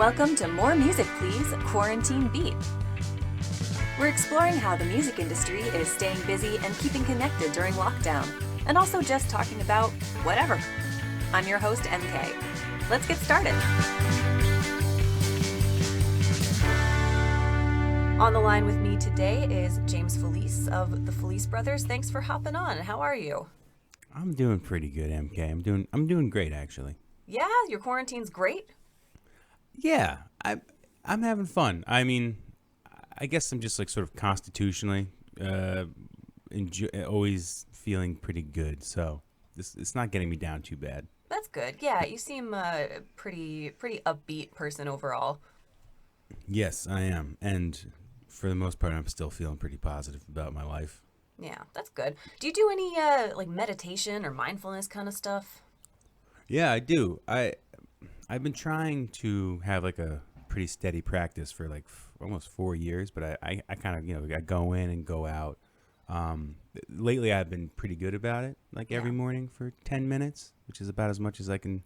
Welcome to More Music Please, Quarantine Beat. We're exploring how the music industry is staying busy and keeping connected during lockdown, and also just talking about whatever. I'm your host, MK. Let's get started. On the line with me today is James Felice of the Felice Brothers. Thanks for hopping on. How are you? I'm doing pretty good, MK. I'm doing great, actually. Yeah, your quarantine's great. Yeah, I'm having fun. I mean, I guess I'm just like sort of constitutionally always feeling pretty good. So it's not getting me down too bad. That's good. Yeah, you seem a pretty upbeat person overall. Yes, I am, and for the most part, I'm still feeling pretty positive about my life. Yeah, that's good. Do you do any like meditation or mindfulness kind of stuff? Yeah, I do. I've been trying to have like a pretty steady practice for like almost 4 years, but I kind of, I go in and go out. Lately I've been pretty good about it, like every morning for 10 minutes, which is about as much as I can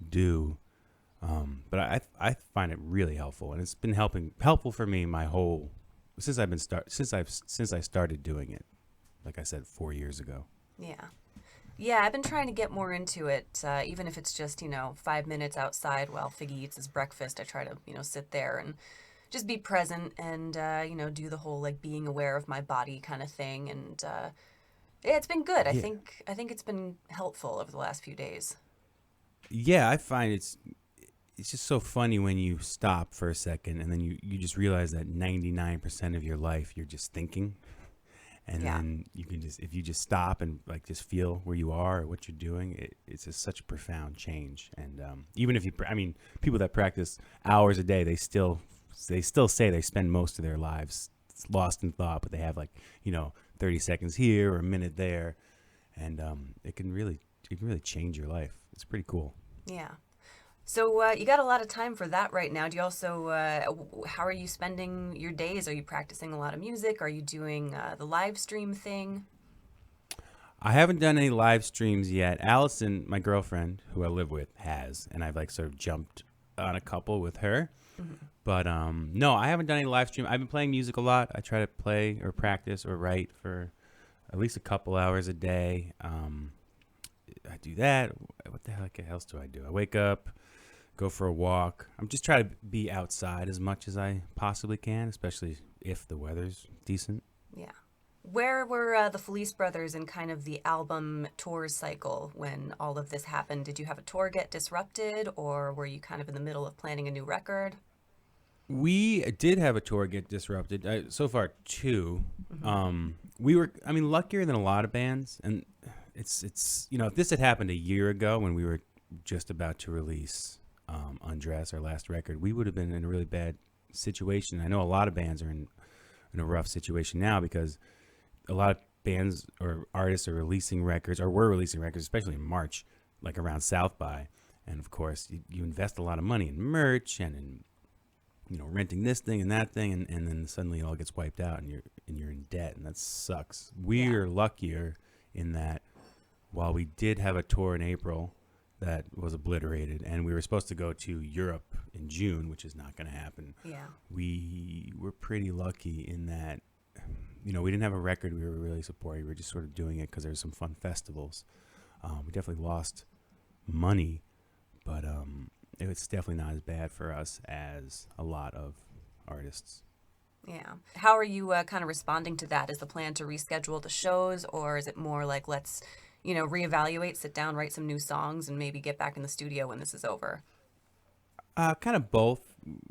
do. But I find it really helpful, and it's been helpful for me since I started doing it, like I said, 4 years ago. Yeah, I've been trying to get more into it, even if it's just, 5 minutes outside while Figgy eats his breakfast. I try to, sit there and just be present and, do the whole, like, being aware of my body kind of thing. And, yeah, it's been good. I think it's been helpful over the last few days. Yeah, I find it's just so funny when you stop for a second and then you just realize that 99% of your life you're just thinking. And then you can if you just stop and like just feel where you are or what you're doing, it's just such a profound change. And even if people that practice hours a day, they still say they spend most of their lives lost in thought, but they have 30 seconds here or a minute there, and it can really change your life. It's pretty cool. Yeah. So you got a lot of time for that right now. Do you also, how are you spending your days? Are you practicing a lot of music? Are you doing the live stream thing? I haven't done any live streams yet. Allison, my girlfriend, who I live with, has, and I've sort of jumped on a couple with her. Mm-hmm. But no, I haven't done any live stream. I've been playing music a lot. I try to play or practice or write for at least a couple hours a day. I do that. What the heck else do I do? I wake up, go for a walk. I'm just trying to be outside as much as I possibly can, especially if the weather's decent. Yeah. Where were the Felice Brothers in kind of the album tour cycle when all of this happened? Did you have a tour get disrupted, or were you kind of in the middle of planning a new record? We did have a tour get disrupted. So far, two. Mm-hmm. We were, luckier than a lot of bands. And it's if this had happened a year ago when we were just about to release Undress, our last record, we would have been in a really bad situation. I know a lot of bands are in a rough situation now because a lot of bands or artists are releasing records, or were releasing records, especially in March, like around South by. And of course, you invest a lot of money in merch and in renting this thing and that thing, and then suddenly it all gets wiped out and you're in debt, and that sucks. We're luckier in that while we did have a tour in April that was obliterated, and we were supposed to go to Europe in June, which is not going to happen. Yeah. We were pretty lucky in that, we didn't have a record we were really supporting. We were just sort of doing it because there were some fun festivals. We definitely lost money, but it's definitely not as bad for us as a lot of artists. Yeah. How are you kind of responding to that? Is the plan to reschedule the shows, or is it more like let's reevaluate, sit down, write some new songs, and maybe get back in the studio when this is over? Kind of both.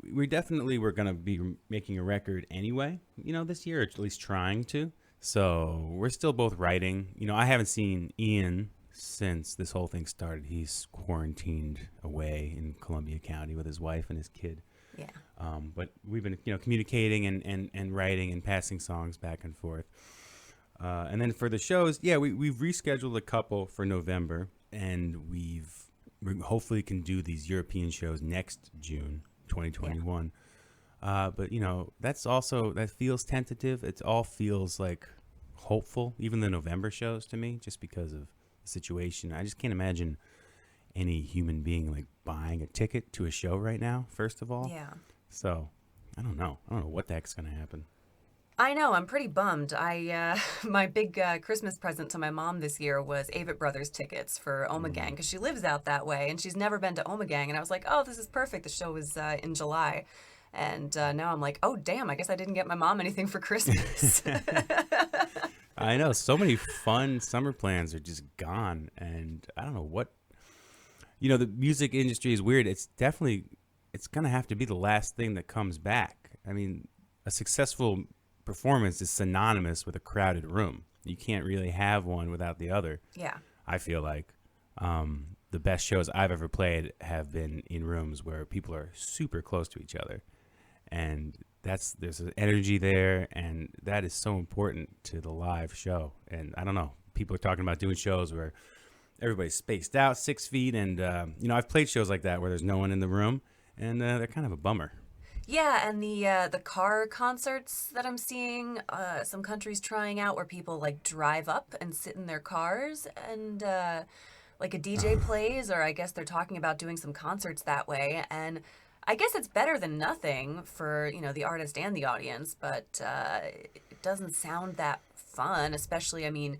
We're going to be making a record anyway, this year, or at least trying to. So we're still both writing. I haven't seen Ian since this whole thing started. He's quarantined away in Columbia County with his wife and his kid. Yeah. But we've been, communicating and writing and passing songs back and forth. And then for the shows, we've rescheduled a couple for November, and we hopefully can do these European shows next June 2021. Yeah. But that feels tentative. It all feels like hopeful, even the November shows to me, just because of the situation. I just can't imagine any human being like buying a ticket to a show right now, first of all. Yeah. So I don't know. I don't know what the heck's going to happen. I know, I'm pretty bummed. My big Christmas present to my mom this year was Felice Brothers tickets for Omegang because she lives out that way and she's never been to Omegang. And I was like, oh, this is perfect. The show was in July. And now I'm like, oh, damn, I guess I didn't get my mom anything for Christmas. I know so many fun summer plans are just gone, and I don't know what. The music industry is weird. It's gonna have to be the last thing that comes back. I mean, a successful performance is synonymous with a crowded room. You can't really have one without the other. Yeah. I feel like the best shows I've ever played have been in rooms where people are super close to each other, and there's an energy there, and that is so important to the live show. And I don't know, people are talking about doing shows where everybody's spaced out 6 feet, and I've played shows like that where there's no one in the room, and they're kind of a bummer. Yeah, and the car concerts that I'm seeing, some countries trying out where people like drive up and sit in their cars and like a DJ plays, or I guess they're talking about doing some concerts that way. And I guess it's better than nothing for, the artist and the audience, but it doesn't sound that fun, especially, I mean,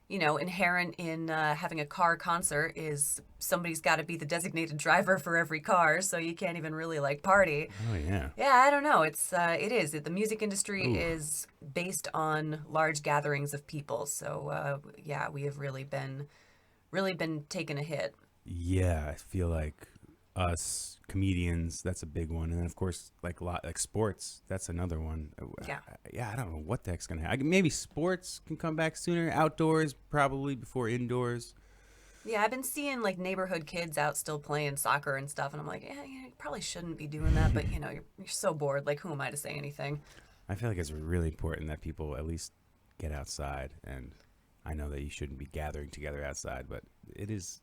inherent in having a car concert is somebody's got to be the designated driver for every car, so you can't even really like party. Oh yeah. Yeah, I don't know. It is. The music industry Ooh. is based on large gatherings of people, so yeah, we have really been taking a hit. Yeah, I feel like us comedians, that's a big one, and then of course like a lot like sports, that's another one. Yeah. Yeah, I don't know what the heck's gonna happen. Maybe sports can come back sooner. Outdoors probably before indoors. Yeah, I've been seeing like neighborhood kids out still playing soccer and stuff, and I'm like, yeah, you probably shouldn't be doing that, but you're so bored. Like, who am I to say anything? I feel like it's really important that people at least get outside, and I know that you shouldn't be gathering together outside, but it's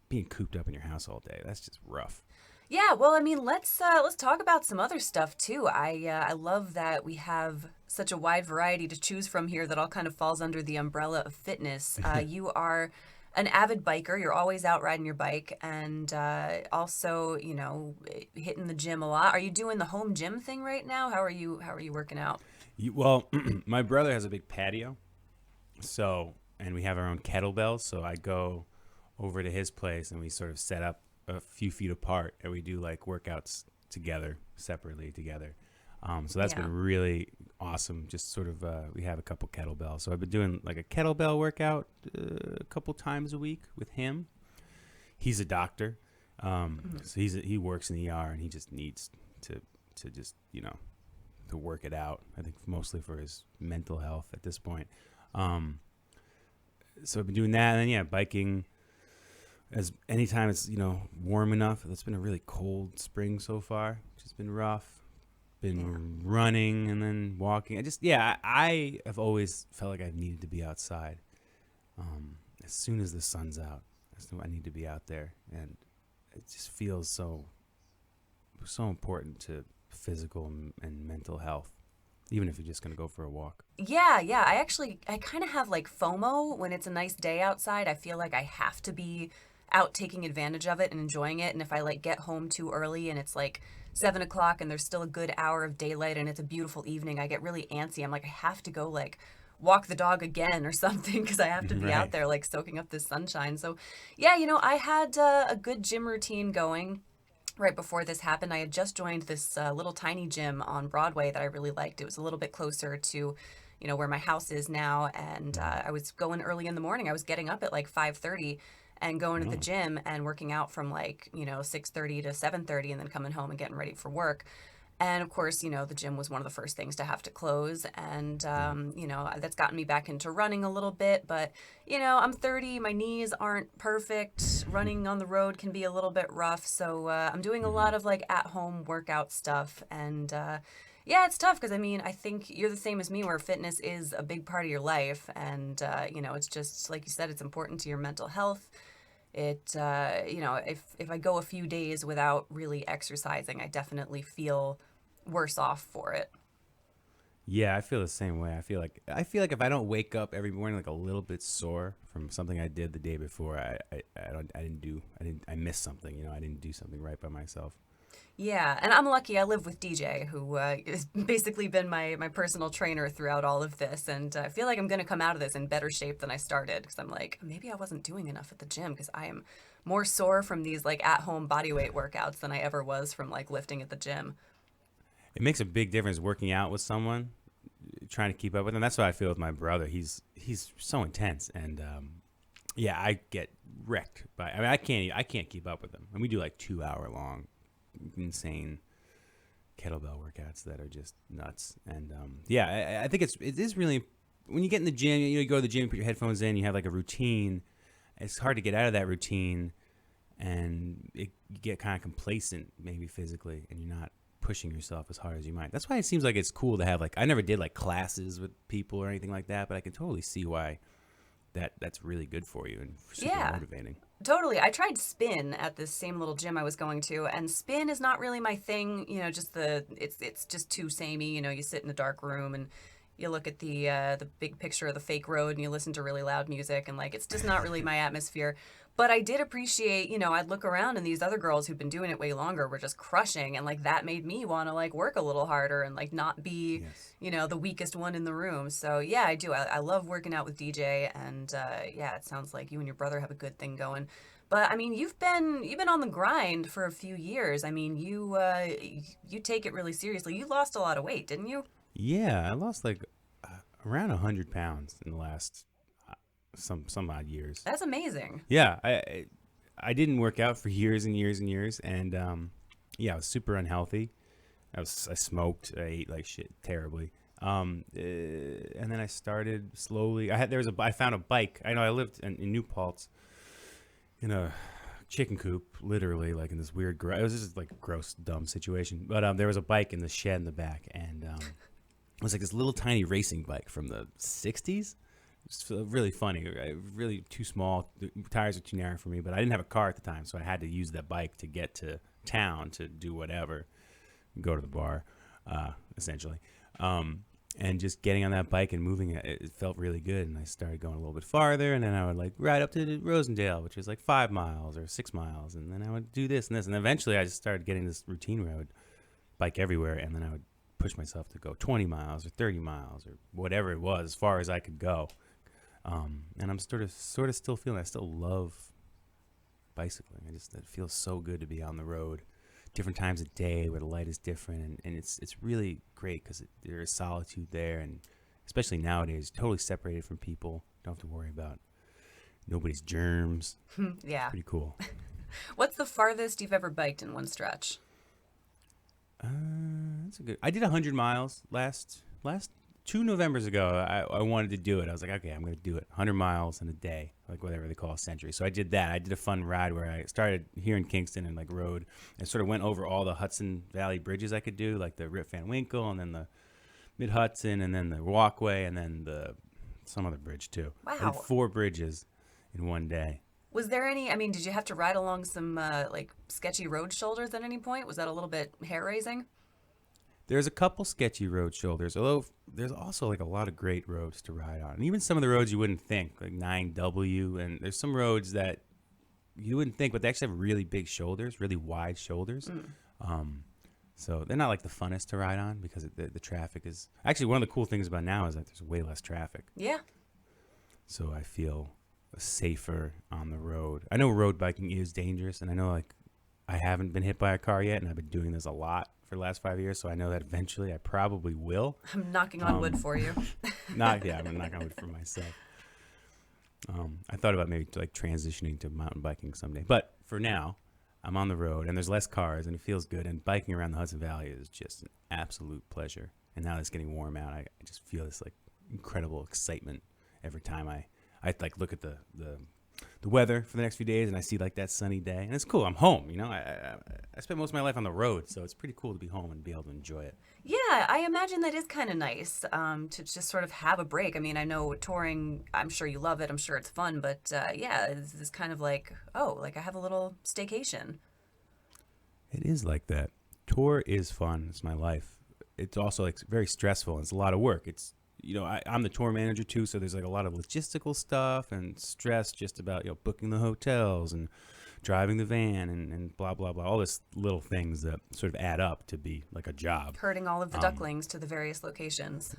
being cooped up in your house all day. That's just rough. Yeah, well, I mean, let's talk about some other stuff too. I love that we have such a wide variety to choose from here that all kind of falls under the umbrella of fitness. You are an avid biker. You're always out riding your bike, and also, hitting the gym a lot. Are you doing the home gym thing right now? How are you working out? Well, my brother has a big patio, and we have our own kettlebells. So I go over to his place, and we sort of set up a few feet apart, and we do like workouts separately together. So that's been really awesome. Just sort of, we have a couple kettlebells. So I've been doing like a kettlebell workout a couple times a week with him. He's a doctor. So he works in the ER, and he just needs to just, to work it out. I think mostly for his mental health at this point. So I've been doing that, and then biking. As anytime it's warm enough. It's been a really cold spring so far, which has been rough. Been running and then walking. I have always felt like I've needed to be outside. As soon as the sun's out, I need to be out there, and it just feels so important to physical and mental health, even if you're just gonna go for a walk. Yeah. I kind of have like FOMO when it's a nice day outside. I feel like I have to be out taking advantage of it and enjoying it. And if I like get home too early and it's like 7 o'clock and there's still a good hour of daylight and it's a beautiful evening, I get really antsy. I'm like, I have to go like walk the dog again or something because I have to be out there like soaking up this sunshine. So yeah, I had a good gym routine going right before this happened. I had just joined this little tiny gym on Broadway that I really liked. It was a little bit closer to where my house is now, and I was going early in the morning. I was getting up at like 5:30 and going to the gym and working out from like 6:30 to 7:30, and then coming home and getting ready for work. And of course, the gym was one of the first things to have to close. And, that's gotten me back into running a little bit. But, I'm 30. My knees aren't perfect. Running on the road can be a little bit rough. So I'm doing a lot of like at-home workout stuff. And, yeah, it's tough because, I think you're the same as me where fitness is a big part of your life. And, it's just, like you said, it's important to your mental health. If I go a few days without really exercising, I definitely feel worse off for it. Yeah, I feel the same way. I feel like if I don't wake up every morning like a little bit sore from something I did the day before. I missed something. I didn't do something right by myself. Yeah, and I'm lucky. I live with DJ, who has basically been my personal trainer throughout all of this, and I feel like I'm going to come out of this in better shape than I started, because I'm like, maybe I wasn't doing enough at the gym, because I am more sore from these like at-home bodyweight workouts than I ever was from like lifting at the gym. It makes a big difference working out with someone, trying to keep up with them. That's what I feel with my brother. He's so intense, and yeah, I get wrecked by. I mean, I can't keep up with him, and we do like 2 hour long, insane kettlebell workouts that are just nuts. And yeah, I think it is really, when you get in the gym, you go to the gym, put your headphones in, you have like a routine. It's hard to get out of that routine, and you get kind of complacent maybe physically, and you're not pushing yourself as hard as you might. That's why it seems like it's cool to have, like, I never did like classes with people or anything like that, but I can totally see why that's really good for you and super motivating. Totally. I tried spin at this same little gym I was going to, and spin is not really my thing. Just it's just too samey. You sit in a dark room and you look at the big picture of the fake road and you listen to really loud music, and like it's just not really my atmosphere. But I did appreciate, I'd look around and these other girls who've been doing it way longer were just crushing, and like that made me want to like work a little harder and like not be, Yes. the weakest one in the room. So yeah, I do. I love working out with DJ, and yeah, it sounds like you and your brother have a good thing going. But I mean, you've been on the grind for a few years. I mean, you take it really seriously. You lost a lot of weight, didn't you? Yeah, I lost like around 100 pounds in the last some odd years. That's amazing. Yeah, I didn't work out for years and years and years, and yeah, I was super unhealthy. I smoked. I ate like shit terribly. And then I started slowly. I found a bike. I lived in New Paltz in a chicken coop, literally, like in this weird. It was just like a gross, dumb situation. But there was a bike in the shed in the back, and it was like this little tiny racing bike from the '60s. It's really funny. Really too small. The tires are too narrow for me, but I didn't have a car at the time, so I had to use that bike to get to town to do whatever, go to the bar, essentially. And just getting on that bike and moving it felt really good. And I started going a little bit farther, and then I would like ride up to Rosendale, which was like 5 miles or 6 miles, and then I would do this and this, and eventually I just started getting this routine where I would bike everywhere, and then I would push myself to go 20 miles or 30 miles or whatever it was, as far as I could go. And I'm sort of still feeling, I still love bicycling. It feels so good to be on the road, different times of day where the light is different, and it's really great because there is solitude there, and especially nowadays, totally separated from people. Don't have to worry about nobody's germs. Yeah. Pretty cool. What's the farthest you've ever biked in one stretch? That's a good. I did 100 miles last 2 Novembers ago. I wanted to do it. I was like, okay, I'm going to do it. 100 miles in a day, like whatever they call a century. So I did that. I did a fun ride where I started here in Kingston and like rode and sort of went over all the Hudson Valley bridges I could do, like the Rip Van Winkle and then the Mid Hudson and then the Walkway and then some other bridge too. Wow. I did 4 bridges in one day. Was there any, did you have to ride along some like sketchy road shoulders at any point? Was that a little bit hair raising? There's a couple sketchy road shoulders, although there's also like a lot of great roads to ride on. And even some of the roads you wouldn't think, like 9W, and there's some roads that you wouldn't think, but they actually have really big shoulders, really wide shoulders. So they're not like the funnest to ride on because the traffic is... Actually, one of the cool things about now is that there's way less traffic. Yeah. So I feel safer on the road. I know road biking is dangerous, and I know like I haven't been hit by a car yet, and I've been doing this a lot for the last 5 years, so I know that eventually I probably will. I'm knocking on wood for you. I'm knocking on wood for myself. I thought about maybe like transitioning to mountain biking someday, but for now, I'm on the road, and there's less cars, and it feels good, and biking around the Hudson Valley is just an absolute pleasure. And now that it's getting warm out, I just feel this like incredible excitement every time I like look at the weather for the next few days, and I see like that sunny day, and it's cool. I'm home, I spent most of my life on the road, so it's pretty cool to be home and be able to enjoy it. Yeah, I imagine that is kind of nice to just sort of have a break. I mean, I know touring, I'm sure you love it. I'm sure it's fun, but yeah, it's kind of like, like I have a little staycation. It is like that. Tour is fun. It's my life. It's also like very stressful. It's a lot of work. It's I'm the tour manager too, so there's like a lot of logistical stuff and stress just about booking the hotels and driving the van and blah blah blah, all this little things that sort of add up to be like a job. Herding all of the Um, ducklings to the various locations.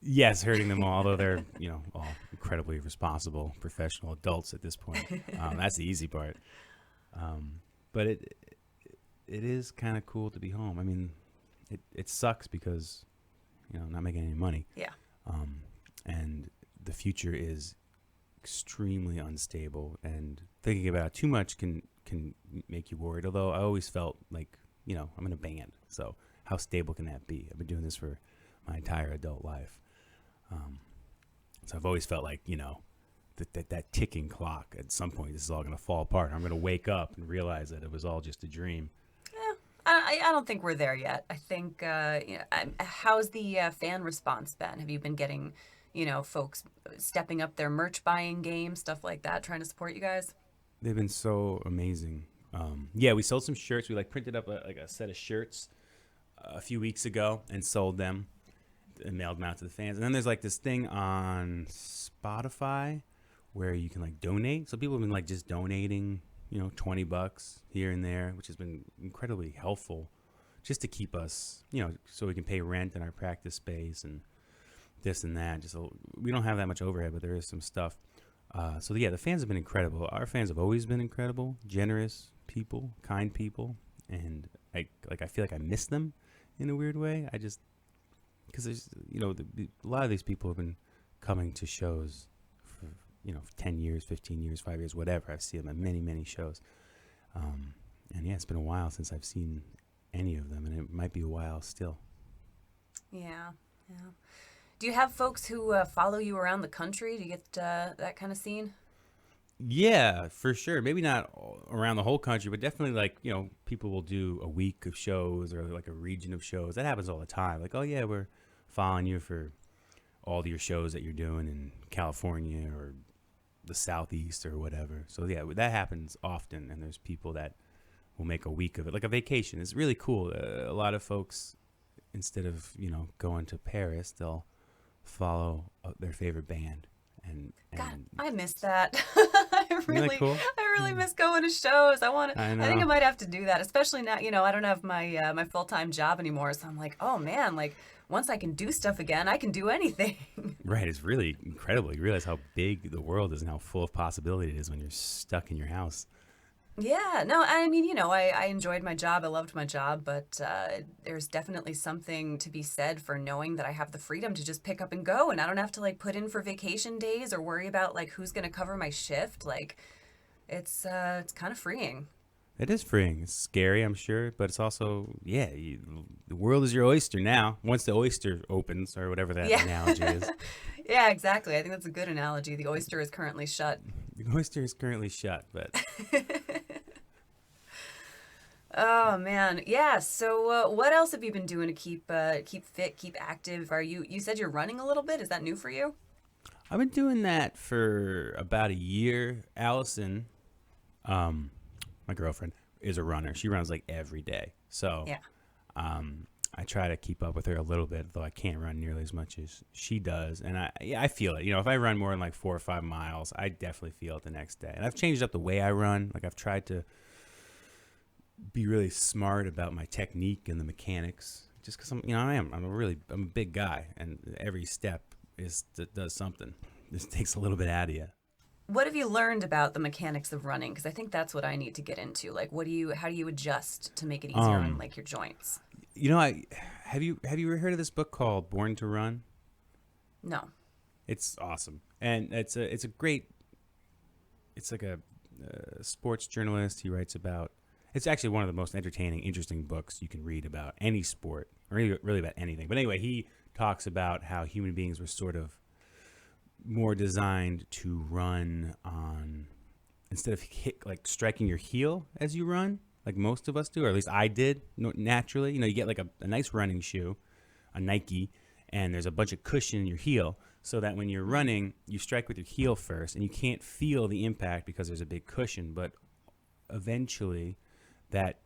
yes, hurting them all, although they're all incredibly responsible professional adults at this point. That's the easy part. But it is kind of cool to be home. I mean, it sucks because not making any money. Yeah. And the future is extremely unstable, and thinking about it too much can make you worried. Although I always felt like I'm in a band, so how stable can that be? I've been doing this for my entire adult life, so I've always felt like that ticking clock. At some point, this is all going to fall apart. I'm going to wake up and realize that it was all just a dream. I don't think we're there yet. I think, how's the fan response been? Have you been getting, folks stepping up their merch buying game, stuff like that, trying to support you guys? They've been so amazing. Yeah, we sold some shirts. We printed up a set of shirts a few weeks ago and sold them and mailed them out to the fans. And then there's this thing on Spotify where you can donate. So people have been just donating, $20 here and there, which has been incredibly helpful just to keep us, so we can pay rent in our practice space and this and that. We don't have that much overhead, but there is some stuff. So yeah, the fans have been incredible. Our fans have always been incredible, generous people, kind people. And I feel like I miss them in a weird way. Because there's, a lot of these people have been coming to shows for 10 years, 15 years, 5 years, whatever. I've seen them at many, many shows. And yeah, it's been a while since I've seen any of them, and it might be a while still. Yeah. Do you have folks who follow you around the country? Do you get that kind of scene? Yeah, for sure. Maybe not around the whole country, but definitely people will do a week of shows or a region of shows. That happens all the time. Oh yeah, we're following you for all your shows that you're doing in California or the Southeast or whatever. So yeah, that happens often, and there's people that will make a week of it, like a vacation. It's really cool. A lot of folks, instead of going to Paris, they'll follow their favorite band. And God, I miss that. I really, cool? I really miss going to shows. I know. think I might have to do that, especially now. I don't have my my full-time job anymore, so I'm like, oh man, once I can do stuff again, I can do anything. Right, it's really incredible. You realize how big the world is and how full of possibility it is when you're stuck in your house. Yeah, no, I mean, I enjoyed my job. I loved my job, but there's definitely something to be said for knowing that I have the freedom to just pick up and go, and I don't have to put in for vacation days or worry about who's going to cover my shift. It's kind of freeing. It is freeing. It's scary, I'm sure, but it's also, the world is your oyster now. Once the oyster opens, or whatever that analogy is. Yeah, exactly. I think that's a good analogy. The oyster is currently shut. The oyster is currently shut, but... Oh man, yeah. So what else have you been doing to keep fit, keep active? You said you're running a little bit? Is that new for you? I've been doing that for about a year. Allison, my girlfriend, is a runner. She runs every day. So yeah. I try to keep up with her a little bit, though I can't run nearly as much as she does. And I feel it. If I run more than 4 or 5 miles, I definitely feel it the next day. And I've changed up the way I run. I've tried to be really smart about my technique and the mechanics, just because I'm a big guy, and every step does something. This takes a little bit out of you. What have you learned about the mechanics of running? Because I think that's what I need to get into. How do you adjust to make it easier on your joints? Have you ever heard of this book called Born to Run? No. It's awesome, and it's a great. It's like a sports journalist. He writes about. It's actually one of the most entertaining, interesting books you can read about any sport, or really about anything. But anyway, he talks about how human beings were sort of more designed to run on, instead of striking your heel as you run, like most of us do, or at least I did naturally. You get a nice running shoe, a Nike, and there's a bunch of cushion in your heel, so that when you're running, you strike with your heel first, and you can't feel the impact because there's a big cushion. But eventually, that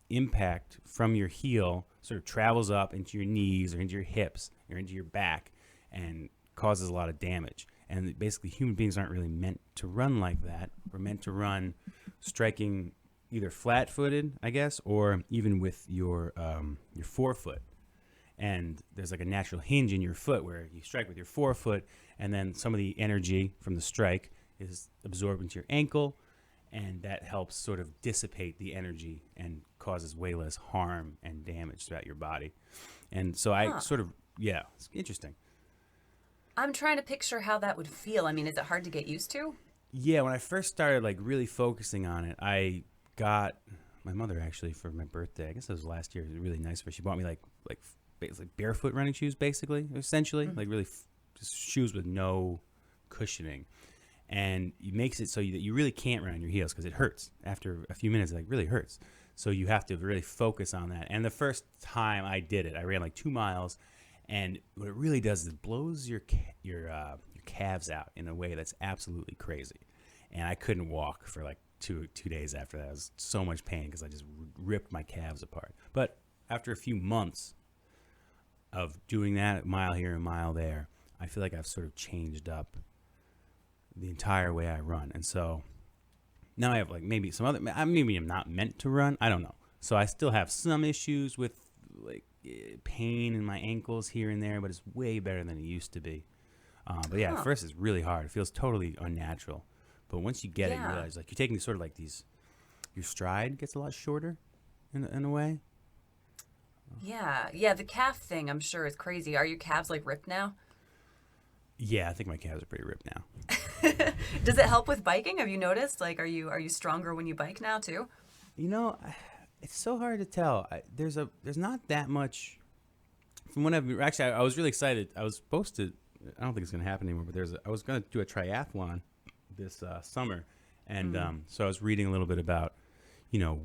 impact from your heel sort of travels up into your knees or into your hips or into your back, and causes a lot of damage. And basically, human beings aren't really meant to run like that. We're meant to run striking either flat-footed, I guess, or even with your forefoot. And there's like a natural hinge in your foot where you strike with your forefoot, and then some of the energy from the strike is absorbed into your ankle, and that helps sort of dissipate the energy and causes way less harm and damage throughout your body. And so I sort of, yeah, it's interesting. I'm trying to picture how that would feel. I mean, is it hard to get used to? Yeah, when I first started like really focusing on it, I got my mother actually for my birthday. I guess it was last year. It was really nice for her. She bought me like basically barefoot running shoes, basically, essentially, like really just shoes with no cushioning. And it makes it so that you really can't run on your heels because it hurts. After a few minutes, it like really hurts. So you have to really focus on that. And the first time I did it, I ran like 2 miles, and what it really does is it blows your calves out in a way that's absolutely crazy. And I couldn't walk for like two days after that. It was so much pain because I just ripped my calves apart. But after a few months of doing that, a mile here, a mile there, I feel like I've sort of changed up the entire way I run. And so now I have like maybe I'm not meant to run. I don't know. So I still have some issues with like pain in my ankles here and there, but it's way better than it used to be. But yeah, at first it's really hard. It feels totally unnatural. But once you get it, you realize like you're taking sort of like your stride gets a lot shorter in a way. Yeah. The calf thing, I'm sure, is crazy. Are your calves like ripped now? Yeah, I think my calves are pretty ripped now. Does it help with biking? Have you noticed? Like, are you stronger when you bike now too? You know, it's so hard to tell. There's not that much. From what I was really excited. I was supposed to. I don't think it's going to happen anymore. But I was going to do a triathlon this summer, and so I was reading a little bit about,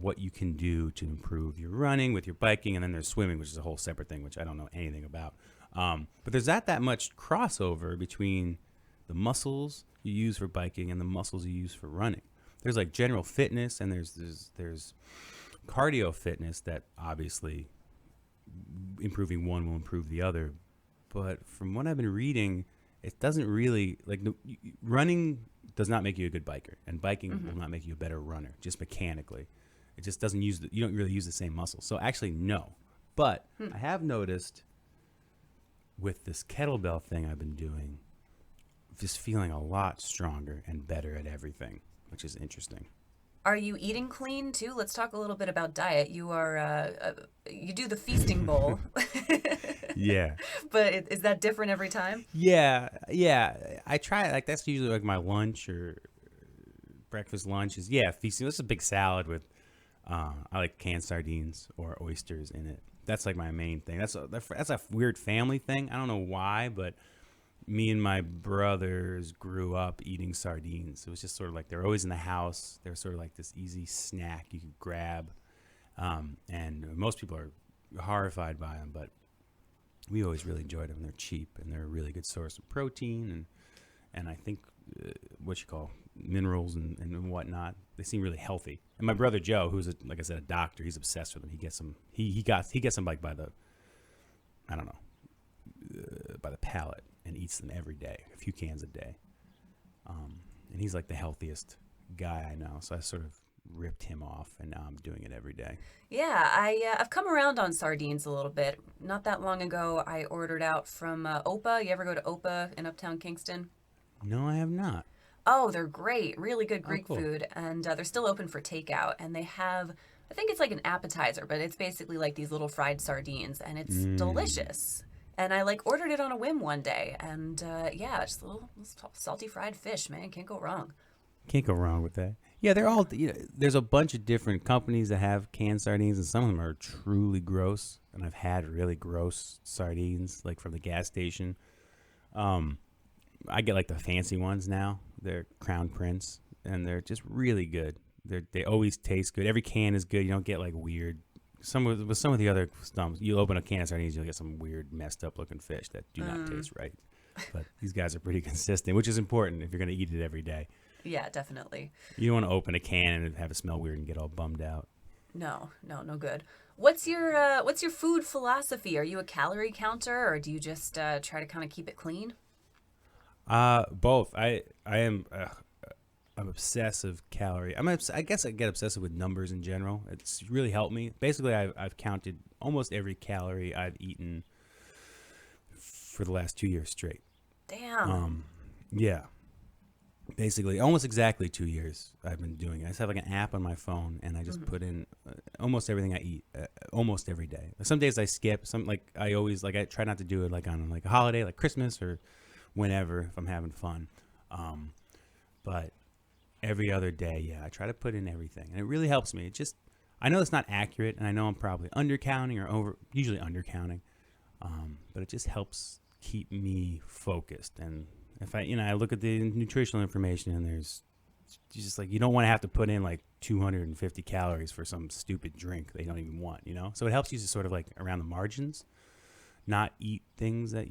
what you can do to improve your running with your biking, and then there's swimming, which is a whole separate thing, which I don't know anything about. But there's not that much crossover between the muscles you use for biking and the muscles you use for running. There's like general fitness, and there's cardio fitness that obviously improving one will improve the other. But from what I've been reading, it doesn't really running does not make you a good biker, and biking will not make you a better runner, just mechanically. It just doesn't you don't really use the same muscles. So actually, no. But I have noticed with this kettlebell thing I've been doing, just feeling a lot stronger and better at everything, which is interesting. Are you eating clean too? Let's talk a little bit about diet. You are you do the feasting bowl. Yeah. But is that different every time? Yeah. I try, like, that's usually like my lunch or breakfast lunch is, feasting. This is a big salad with, I like canned sardines or oysters in it. That's like my main thing. That's a weird family thing. I don't know why, but me and my brothers grew up eating sardines. It was just sort of like they're always in the house. They're sort of like this easy snack you could grab. And most people are horrified by them, but we always really enjoyed them. They're cheap, and they're a really good source of protein and I think minerals and whatnot. They seem really healthy. And my brother Joe, who's like I said, a doctor, he's obsessed with them. He gets them. He gets them like by the, I don't know, by the pallet, and eats them every day, a few cans a day. And he's like the healthiest guy I know. So I sort of ripped him off, and now I'm doing it every day. Yeah, I've come around on sardines a little bit. Not that long ago, I ordered out from Opa. You ever go to Opa in Uptown Kingston? No, I have not. Oh, they're great. Really good Greek cool. food. And they're still open for takeout. And they have, I think it's like an appetizer, but it's basically like these little fried sardines. And it's delicious. And I like ordered it on a whim one day. And just a little salty fried fish, man. Can't go wrong. Can't go wrong with that. Yeah, they're all, there's a bunch of different companies that have canned sardines, and some of them are truly gross. And I've had really gross sardines, like from the gas station. I get like the fancy ones now. They're Crown Prince, and they're just really good. They always taste good. Every can is good. You don't get like weird. With some of the other stumps, you open a can of sardines, you'll get some weird, messed up looking fish that do not taste right. But these guys are pretty consistent, which is important if you're going to eat it every day. Yeah, definitely. You don't want to open a can and have it smell weird and get all bummed out. No good. what's your food philosophy? Are you a calorie counter, or do you just try to kind of keep it clean? Both. I am I'm obsessive calorie. I guess I get obsessive with numbers in general. It's really helped me. Basically, I've counted almost every calorie I've eaten for the last 2 years straight. Damn. Um, yeah, basically almost exactly 2 years I've been doing it. I just have like an app on my phone, and I just Mhm. put in almost everything I eat almost every day. Some days I skip. Some like I always like I try not to do it like on like a holiday, like Christmas or whenever if I'm having fun. Um, but every other day, yeah, I try to put in everything, and it really helps me. It just I know it's not accurate, and I know I'm probably undercounting or usually undercounting, but it just helps keep me focused. And if I look at the nutritional information, and there's just like you don't want to have to put in like 250 calories for some stupid drink they don't even want. So it helps you to sort of like around the margins, not eat things that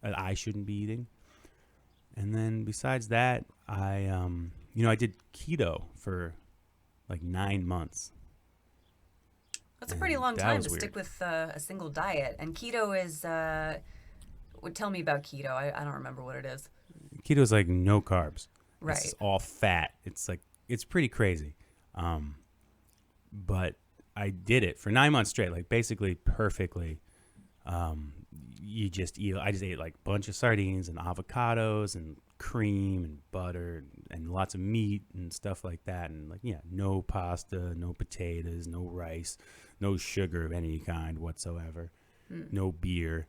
I shouldn't be eating. And then besides that, I did keto for like 9 months, That's a pretty and long that time was to stick weird. with a single diet. And keto is would tell me about keto. I don't remember what it is. Keto is like no carbs. It's Right. all fat. It's pretty crazy. Um, but I did it for 9 months straight, like basically perfectly. Um, you just eat. I just ate like a bunch of sardines and avocados and cream and butter and lots of meat and stuff like that. And like, yeah, no pasta, no potatoes, no rice, no sugar of any kind whatsoever, Hmm. no beer.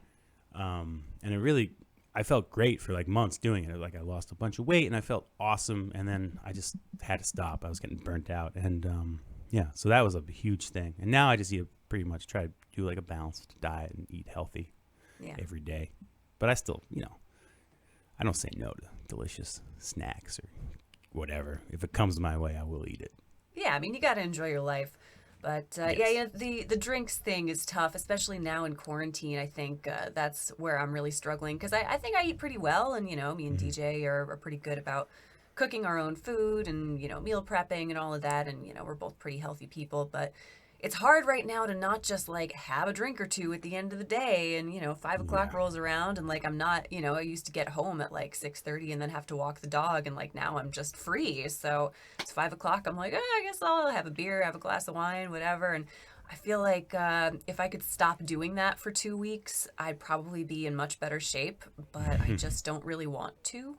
And it really, I felt great for like months doing it. Like I lost a bunch of weight and I felt awesome. And then I just had to stop. I was getting burnt out. And yeah, so that was a huge thing. And now I just pretty much try to do like a balanced diet and eat healthy Yeah. every day. But I still, I don't say no to delicious snacks or whatever. If it comes my way, I will eat it. Yeah, I mean, you got to enjoy your life. But Yes. the drinks thing is tough, especially now in quarantine. I think that's where I'm really struggling because I think I eat pretty well, and me and Hmm. DJ are pretty good about cooking our own food and meal prepping and all of that, and we're both pretty healthy people. But it's hard right now to not just like have a drink or two at the end of the day, and 5 o'clock Yeah. rolls around, and like I'm not, I used to get home at like 6:30 and then have to walk the dog, and like now I'm just free, so it's 5 o'clock. I'm like, I guess I'll have a beer, have a glass of wine, whatever. And I feel like if I could stop doing that for 2 weeks, I'd probably be in much better shape, but I just don't really want to.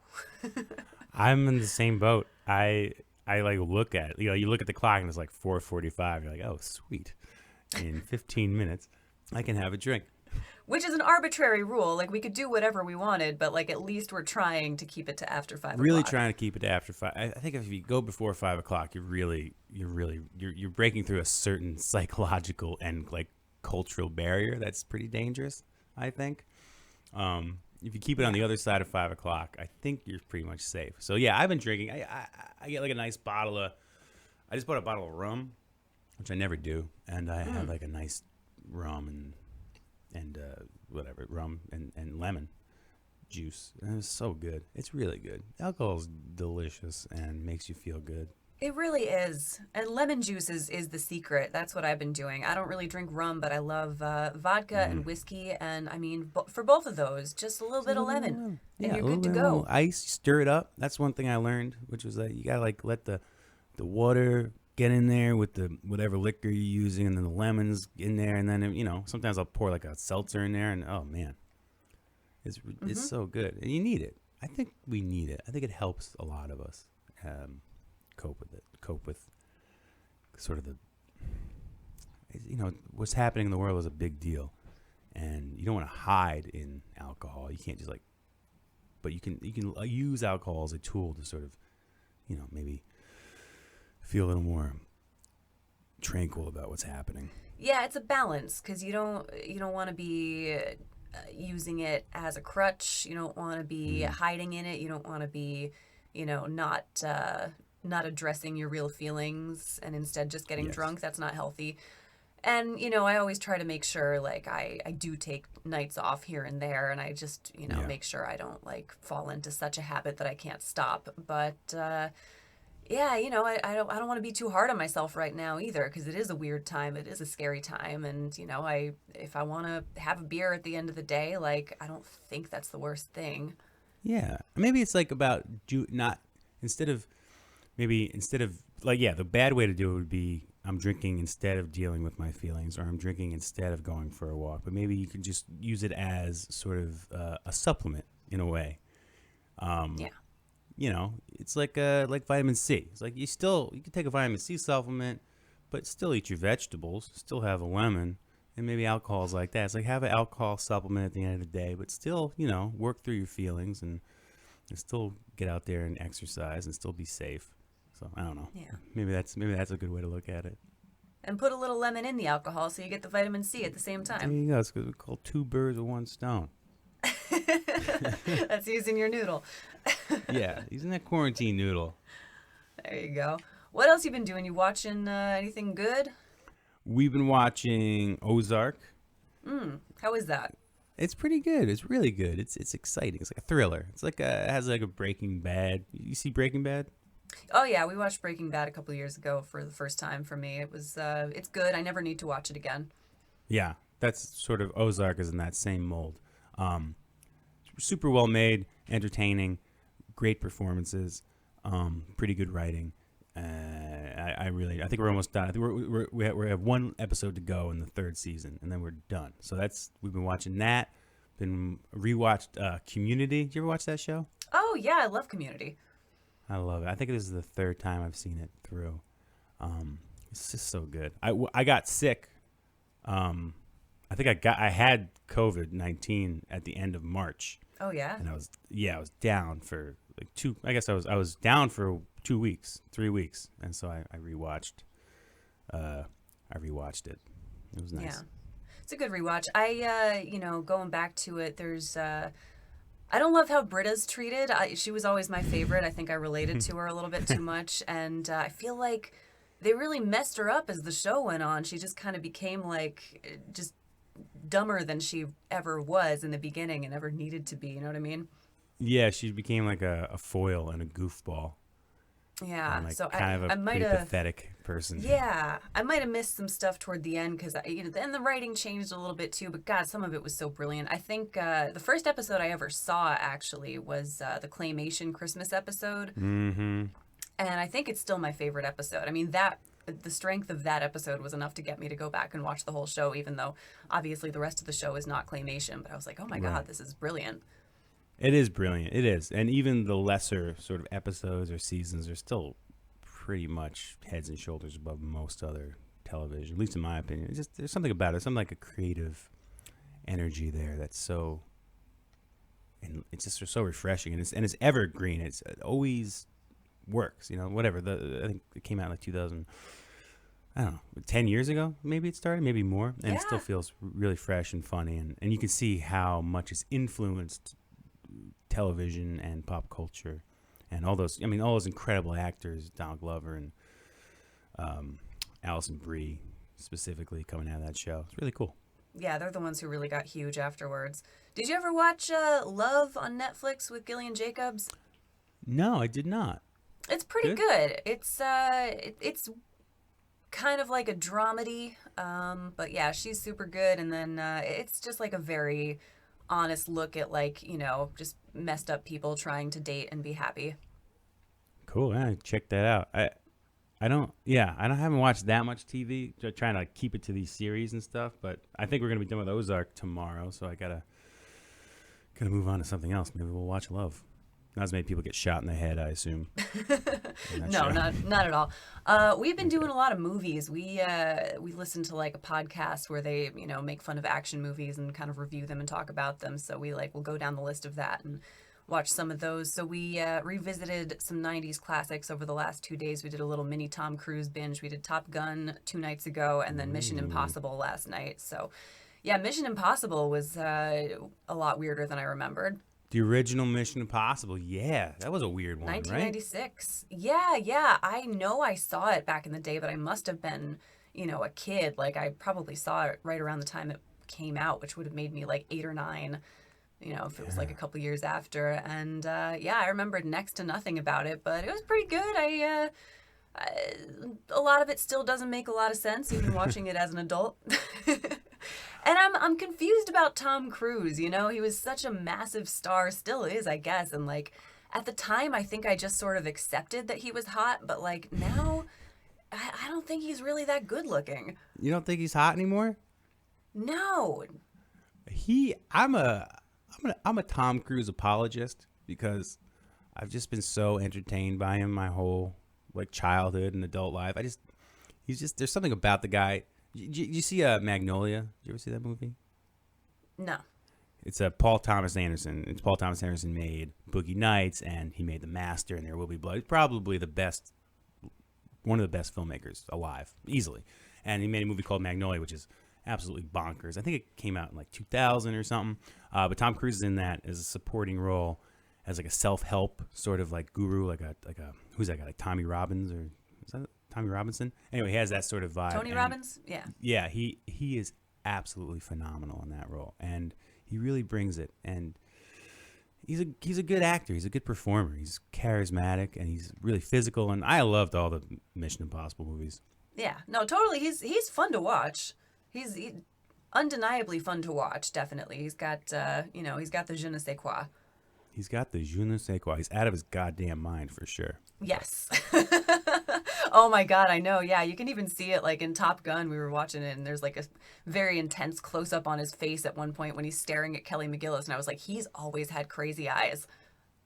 I'm in the same boat. I like look at you look at the clock and it's like 4:45. You're like, oh sweet, in 15 minutes I can have a drink. Which is an arbitrary rule. Like we could do whatever we wanted, but like at least we're trying to keep it to after five Really o'clock. trying to keep it to after 5. I think if you go before 5 o'clock, you're breaking through a certain psychological and like cultural barrier that's pretty dangerous. I think. If you keep it on Yeah. the other side of 5 o'clock, I think you're pretty much safe. So yeah, I've been drinking. I get like a nice bottle of. I just bought a bottle of rum, which I never do, and I have Mm. like a nice rum and whatever rum and lemon juice. And it's so good. It's really good. Alcohol's delicious and makes you feel good. It really is. And lemon juice is the secret. That's what I've been doing. I don't really drink rum, but I love vodka Mm. and whiskey. And I mean, for both of those, just a little Just a bit of little bit of lemon lemon. and Yeah, you're a little good to bit of a little go. ice. Stir it up. That's one thing I learned, which was that you gotta like let the water get in there with the whatever liquor you're using, and then the lemons in there, and then sometimes I'll pour like a seltzer in there, and oh man, it's Hmm. so good, and you need it. I think we need it. I think it helps a lot of us um, cope with it, cope with sort of the what's happening in the world is a big deal, and you don't want to hide in alcohol. You can't just like, but you can use alcohol as a tool to sort of maybe feel a little more tranquil about what's happening. Yeah, it's a balance because you don't want to be using it as a crutch. You don't want to be Mm, hiding in it. You don't want to be, not addressing your real feelings and instead just getting yes. drunk. That's not healthy. And I always try to make sure like I do take nights off here and there, and I just Yeah. make sure I don't like fall into such a habit that I can't stop. But Yeah, I don't want to be too hard on myself right now either, because it is a weird time. It is a scary time, and if I want to have a beer at the end of the day, like I don't think that's the worst thing. Yeah, maybe it's like about do not instead of maybe instead of like yeah, the bad way to do it would be I'm drinking instead of dealing with my feelings, or I'm drinking instead of going for a walk. But maybe you could just use it as sort of a supplement in a way. Yeah. It's like vitamin C. It's like you can take a vitamin C supplement, but still eat your vegetables, still have a lemon, and maybe alcohol's like that. It's like have an alcohol supplement at the end of the day, but still work through your feelings and still get out there and exercise and still be safe. So I don't know. Yeah. Maybe that's a good way to look at it. And put a little lemon in the alcohol so you get the vitamin C at the same There time. you go. It's called two birds with one stone. That's using your noodle. Yeah, using that quarantine noodle. There you go. What else you been doing? You watching anything good? We've been watching Ozark. How is that? It's pretty good. It's really good. It's exciting. It's like a thriller. It's like it has like a Breaking Bad. You see Breaking Bad? Oh yeah, we watched Breaking Bad a couple of years ago for the first time for me. It's good. I never need to watch it again. Yeah, that's sort of Ozark is in that same mold. Um, Super well made, entertaining, great performances, pretty good writing. I think we're almost done. I think we have one episode to go in the third season, and then we're done. So we've been watching that. Been rewatched Community. Did you ever watch that show? Oh yeah, I love Community. I love it. I think this is the third time I've seen it through. It's just so good. I got sick. I think I had COVID-19 at the end of March, Oh yeah. and I was down for like two. I guess I was down for 2 weeks, 3 weeks, and so I rewatched. I rewatched it. It was nice. Yeah. It's a good rewatch. Going back to it, I don't love how Britta's treated. She was always my favorite. I think I related to her a little bit too much, and I feel like they really messed her up as the show went on. She just kind of became like just dumber than she ever was in the beginning and ever needed to be. You know what I mean? Yeah, she became like a foil and a goofball, Yeah. and like So kind of I a might pretty have. pathetic person. Yeah, I might have missed some stuff toward the end because then the writing changed a little bit too. But God, some of it was so brilliant. I think the first episode I ever saw actually was the claymation Christmas episode, Mm-hmm. and I think it's still my favorite episode. I mean the strength of that episode was enough to get me to go back and watch the whole show, even though obviously the rest of the show is not claymation. But I was like, oh my Right. God, this is brilliant. It is brilliant. It is, and even the lesser sort of episodes or seasons are still pretty much heads and shoulders above most other television, at least in my opinion. It's just there's something about it, something like a creative energy there that's so, and it's just so refreshing, and it's evergreen. It always works, whatever. I think it came out like 2000. I don't know, 10 years ago, maybe it started, maybe more, and it still Yeah. feels really fresh and funny, and you can see how much it's influenced television and pop culture, and all those incredible actors, Donald Glover and Allison Brie specifically coming out of that show. It's really cool. Yeah, they're the ones who really got huge afterwards. Did you ever watch Love on Netflix with Gillian Jacobs? No, I did not. It's pretty Good? good. It's kind of like a dramedy, but yeah, she's super good. And then it's just like a very honest look at like just messed up people trying to date and be happy. Cool. Yeah, check that out. I haven't watched that much TV. Trying to keep it to these series and stuff, but I think we're gonna be done with Ozark tomorrow, so I gotta move on to something else. Maybe we'll watch Love. Not as many people get shot in the head, I assume. in that No, show. not at all. We've been doing a lot of movies. We listen to like a podcast where they make fun of action movies and kind of review them and talk about them. So we'll go down the list of that and watch some of those. So we revisited some 90s classics over the last 2 days. We did a little mini Tom Cruise binge. We did Top Gun 2 nights ago and then Mission Impossible last night. So yeah, Mission Impossible was a lot weirder than I remembered. The original Mission Impossible. Yeah, that was a weird one, right? 1996. Yeah. I know I saw it back in the day, but I must have been, a kid. Like I probably saw it right around the time it came out, which would have made me like 8 or 9. if it was like a couple years after. And yeah, I remembered next to nothing about it, but it was pretty good. A lot of it still doesn't make a lot of sense, even watching it as an adult. And I'm confused about Tom Cruise. He was such a massive star, still is, I guess. And like at the time, I think I just sort of accepted that he was hot, but like now, I don't think he's really that good looking. You don't think he's hot anymore? No. I'm a Tom Cruise apologist because I've just been so entertained by him my whole like childhood and adult life. There's something about the guy. You see Magnolia? Did you ever see that movie? No. It's Paul Thomas Anderson. It's Paul Thomas Anderson made Boogie Nights, and he made The Master, and There Will Be Blood. He's probably one of the best filmmakers alive, easily. And he made a movie called Magnolia, which is absolutely bonkers. I think it came out in like 2000 or something. But Tom Cruise is in that as a supporting role, as like a self-help sort of like guru, like a who's that guy? Like Tommy Robbins, or is that Tommy Robinson? Anyway, he has that sort of vibe. Tony Robbins? Yeah. Yeah, he is absolutely phenomenal in that role, and he really brings it. And he's a good actor. He's a good performer. He's charismatic, and he's really physical. And I loved all the Mission Impossible movies. Yeah. No, totally. He's fun to watch. He's undeniably fun to watch. Definitely. He's got he's got the je ne sais quoi. He's got the je ne sais quoi. He's out of his goddamn mind for sure. Yes. Oh my God, I know. Yeah, you can even see it like in Top Gun. We were watching it, and there's like a very intense close up on his face at one point when he's staring at Kelly McGillis, and I was like, he's always had crazy eyes.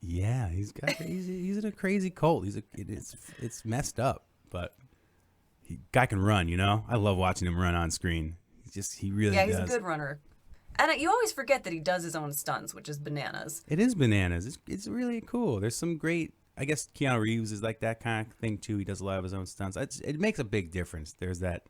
Yeah, he's in a crazy cult. It's messed up, but guy can run. I love watching him run on screen. He really does. Yeah, he's a good runner. And you always forget that he does his own stunts, which is bananas. It is bananas. It's really cool. There's some great. I guess Keanu Reeves is like that kind of thing too. He does a lot of his own stunts. It makes a big difference. There's that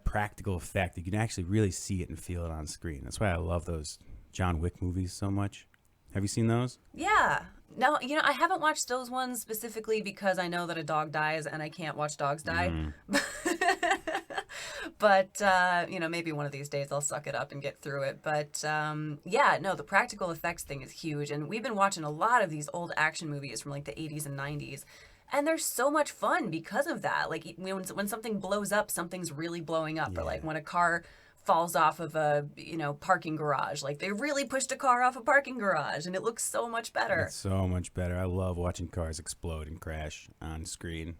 practical effect. You can actually really see it and feel it on screen. That's why I love those John Wick movies so much. Have you seen those? Yeah. No, I haven't watched those ones specifically because I know that a dog dies and I can't watch dogs die. But, maybe one of these days I'll suck it up and get through it. But, yeah, no, the practical effects thing is huge. And we've been watching a lot of these old action movies from like the 80s and 90s. And they're so much fun because of that. Like when something blows up, something's really blowing up. Yeah. Or like when a car falls off of a, parking garage. Like they really pushed a car off a parking garage and it looks so much better. It's so much better. I love watching cars explode and crash on screen.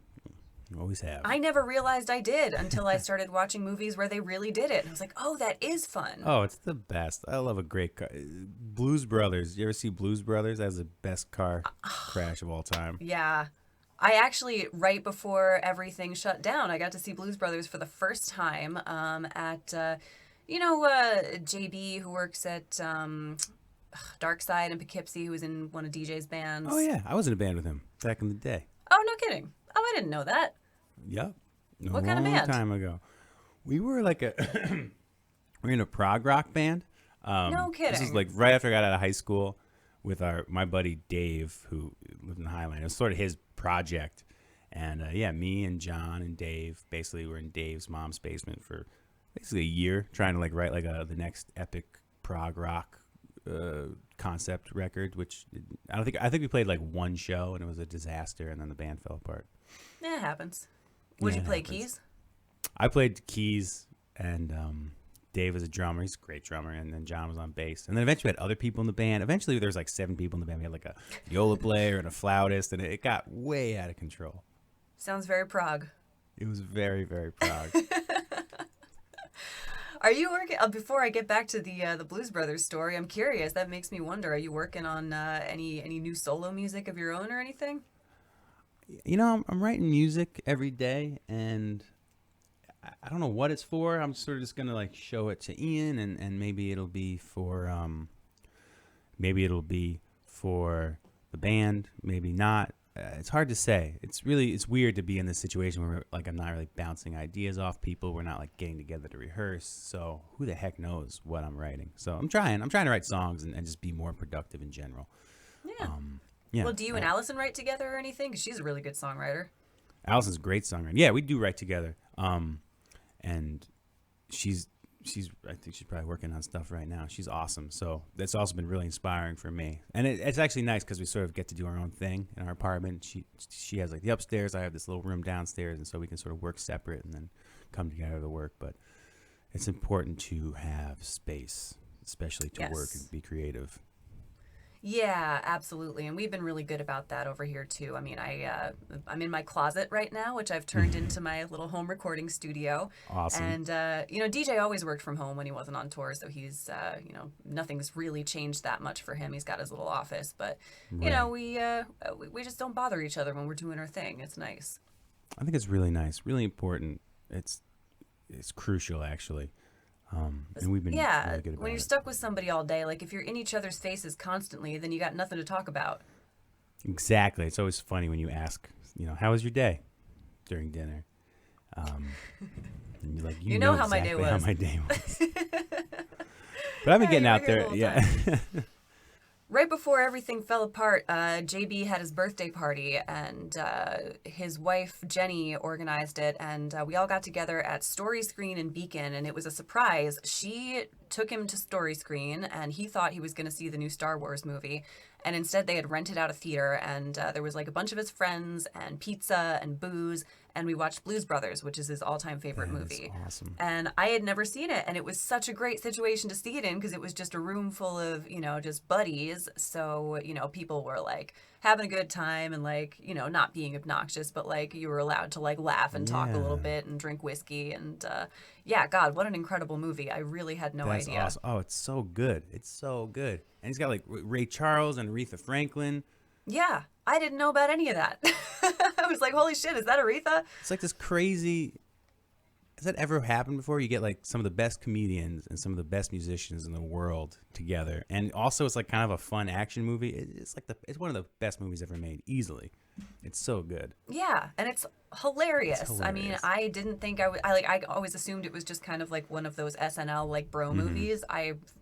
Always have. I never realized I did until I started watching movies where they really did it. And I was like, oh, that is fun. Oh, it's the best. I love a great car. Blues Brothers. You ever see Blues Brothers? That's the best car crash of all time. Yeah. I actually, right before everything shut down, I got to see Blues Brothers for the first time at, JB, who works at Dark Side in Poughkeepsie, who was in one of DJ's bands. Oh, yeah. I was in a band with him back in the day. Oh, no kidding. Oh, I didn't know that. Yep. What kind of band? A long time ago. We were like we're in a prog rock band. No kidding. This is like right after I got out of high school with my buddy Dave, who lived in Highland. It was sort of his project. And me and John and Dave basically were in Dave's mom's basement for basically a year trying to like write like the next epic prog rock concept record, which I think we played like one show and it was a disaster, and then the band fell apart. Yeah, it happens. Would you play keys? I played keys, and Dave was a drummer. He's a great drummer, and then John was on bass. And then eventually we had other people in the band. Eventually there was like 7 people in the band. We had like a viola player and a flautist, and it got way out of control. Sounds very prog. It was very, very prog. Are you working? Before I get back to the Blues Brothers story, I'm curious. That makes me wonder. Are you working on any new solo music of your own or anything? I'm writing music every day, and I don't know what it's for. I'm sort of just gonna like show it to Ian, and maybe it'll be for the band, maybe not. It's hard to say. It's weird to be in this situation where like I'm not really bouncing ideas off people. We're not like getting together to rehearse. So who the heck knows what I'm writing? So I'm trying to write songs and just be more productive in general. Yeah. Yeah. Well, do you and Allison write together or anything? Because she's a really good songwriter. Allison's a great songwriter. Yeah, we do write together. And she's I think she's probably working on stuff right now. She's awesome. So that's also been really inspiring for me. And it's actually nice because we sort of get to do our own thing in our apartment. She has like the upstairs. I have this little room downstairs, and so we can sort of work separate and then come together to work. But it's important to have space, especially to work and be creative. Yeah, absolutely. And we've been really good about that over here too. I mean, I'm in my closet right now, which I've turned into my little home recording studio. Awesome. And DJ always worked from home when he wasn't on tour, so he's nothing's really changed that much for him. He's got his little office, but we just don't bother each other when we're doing our thing. It's nice. I think it's really nice, really important. It's crucial actually. And we've been really good about when you're it. stuck with somebody all day, like if you're in each other's faces constantly, then you got nothing to talk about. Exactly. It's always funny when you ask, how was your day during dinner? And you're like, you know how my exactly day was. how my day was. But I've been getting out there. Yeah. Right before everything fell apart, JB had his birthday party, and his wife, Jenny, organized it, and we all got together at Story Screen in Beacon, and it was a surprise. She took him to Story Screen, and he thought he was going to see the new Star Wars movie, and instead they had rented out a theater, and there was like a bunch of his friends, and pizza, and booze, and we watched Blues Brothers, which is his all-time favorite movie. Awesome. And I had never seen it, and it was such a great situation to see it in because it was just a room full of, just buddies. So, people were like having a good time and like, not being obnoxious, but like you were allowed to like laugh and talk a little bit and drink whiskey. And God, what an incredible movie. I really had no That's idea. Awesome. Oh, it's so good. It's so good. And he's got like Ray Charles and Aretha Franklin. Yeah, I didn't know about any of that. I was like, holy shit, is that Aretha? It's like this crazy. Has that ever happened before? You get like some of the best comedians and some of the best musicians in the world together, and also it's like kind of a fun action movie. It's like it's one of the best movies ever made, easily. It's so good. Yeah, and it's hilarious. It's I mean, hilarious. I didn't think I always assumed it was just kind of like one of those SNL like bro movies.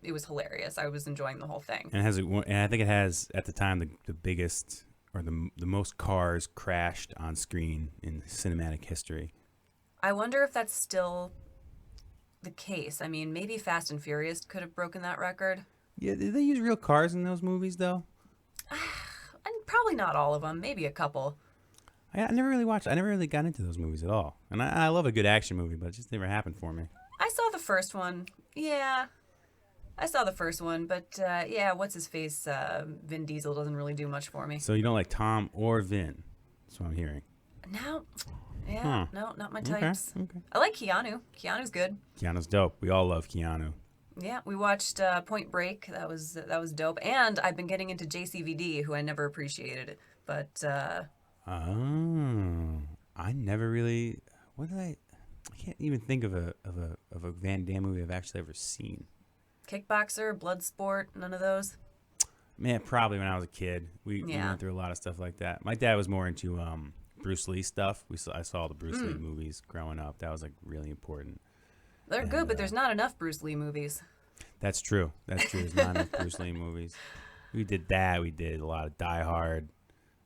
It was hilarious. I was enjoying the whole thing. And and I think it has at the time the biggest or the most cars crashed on screen in cinematic history. I wonder if that's still the case. I mean, maybe Fast and Furious could have broken that record. Yeah, did they use real cars in those movies though? And probably not all of them, maybe a couple. I never really watched. I never really got into those movies at all. And I love a good action movie, but it just never happened for me. I saw the first one. Yeah. I saw the first one, but what's his face? Vin Diesel doesn't really do much for me. So you don't like Tom or Vin? That's what I'm hearing. No. Yeah, no, not my types. Okay. I like Keanu. Keanu's good. Keanu's dope. We all love Keanu. Yeah, we watched Point Break. That was dope. And I've been getting into JCVD, who I never appreciated, but I never really. What did I can't even think of a Van Damme movie I've actually ever seen. Kickboxer, Bloodsport, none of those. Man, probably when I was a kid. We went through a lot of stuff like that. My dad was more into Bruce Lee stuff. I saw the Bruce Lee movies growing up. That was like really important. They're good, but there's not enough Bruce Lee movies. That's true. There's not enough Bruce Lee movies. We did that. We did a lot of Die Hard.